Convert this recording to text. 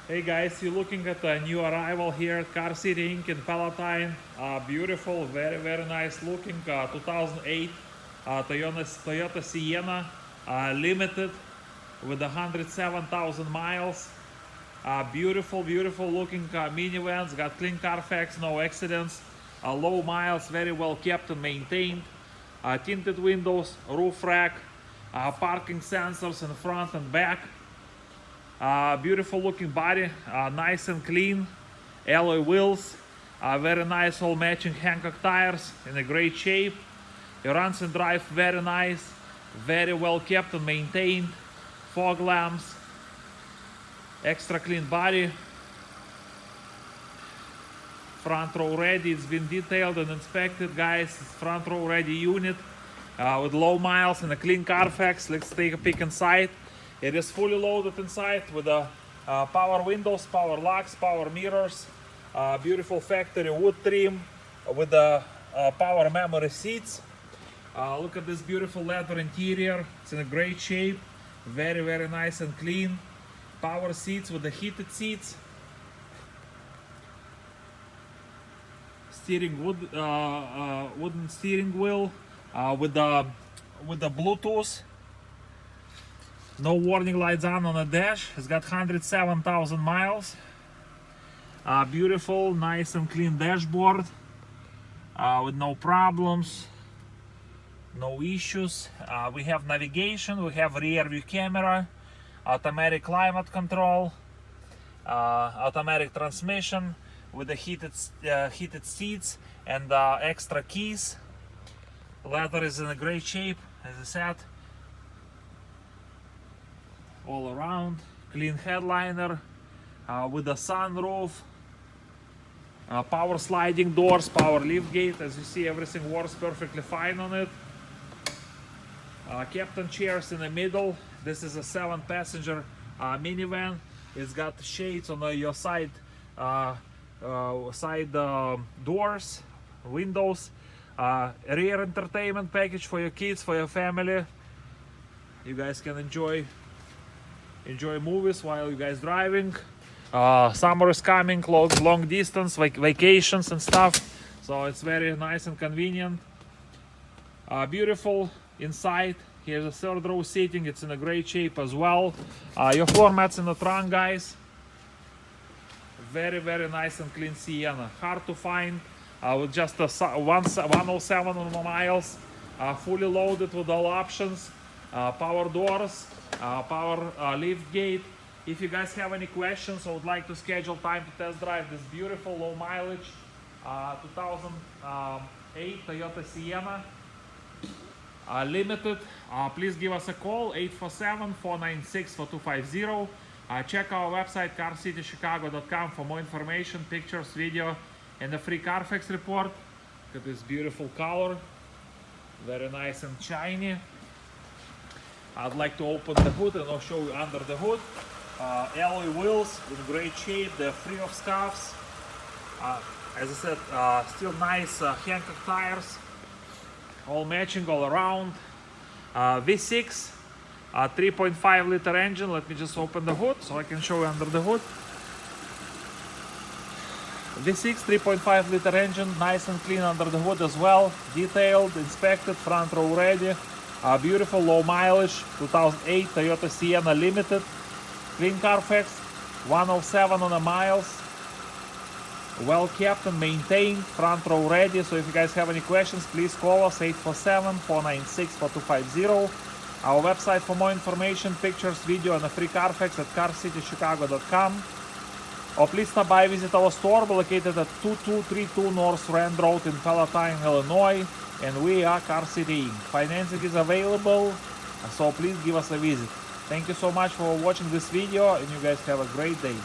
Hey guys, you're looking at a new arrival here at Car City Inc. in Palatine. Beautiful, very nice looking 2008 Toyota Sienna Limited with 107,000 miles. Beautiful looking minivans. Got clean Carfax, no accidents. Low miles, very well kept and maintained. Tinted windows, roof rack, parking sensors in front and back. Beautiful looking body, nice and clean, alloy wheels, very nice all matching Hancock tires in a great shape. It runs and drives very nice, very well kept and maintained. Fog lamps, extra clean body. Front row ready, it's been detailed and inspected, guys. It's front row ready unit with low miles and a clean Carfax. Let's take a peek inside. It is fully loaded inside with power windows, power locks, power mirrors, beautiful factory wood trim with the power memory seats. Look at this beautiful leather interior. It's in a great shape, very nice and clean. Power seats with the heated seats. Wooden steering wheel with the Bluetooth. No warning lights on the dash. It's got 107,000 miles. Beautiful, nice and clean dashboard with no problems, no issues. We have navigation, we have rear view camera, automatic climate control, automatic transmission with the heated seats and extra keys. Leather is in a great shape, as I said. All around, clean headliner with a sunroof, power sliding doors, power lift gate. As you see, everything works perfectly fine on it. Captain chairs in the middle. This is a 7-passenger minivan. It's got shades on your side doors, windows, rear entertainment package for your kids, for your family. You guys can enjoy movies while you guys driving. Summer is coming, long distance vacations and stuff, so it's very nice and convenient. Beautiful inside. Here's a third row seating. It's in a great shape as well. Your floor mats in the trunk, guys. Very nice and clean Sienna. Hard to find with just 107 miles. Fully loaded with all options. Power doors, power lift gate. If you guys have any questions or would like to schedule time to test drive this beautiful low mileage 2008 Toyota Sienna Limited, please give us a call, 847-496-4250. Check our website carcitychicago.com for more information, pictures, video, and a free Carfax report. Look at this beautiful color, very nice and shiny. I'd like to open the hood and I'll show you under the hood. Alloy wheels in great shape, they're free of scuffs. As I said, still nice Hancock tires, all matching all around. V6, 3.5 liter engine. Let me just open the hood so I can show you under the hood. V6 3.5 liter engine, nice and clean under the hood as well. Detailed, inspected, front row ready. Beautiful low mileage 2008 Toyota Sienna Limited, clean Carfax, 107 on the miles, well kept and maintained, front row ready. So if you guys have any questions, please call us, 847-496-4250. Our website for more information, pictures, video, and a free Carfax at carcitychicago.com. Or please stop by, visit our store located at 2232 North Rand Road in Palatine, Illinois. And we are Car City Inc. Financing is available, so please give us a visit. Thank you so much for watching this video, and you guys have a great day.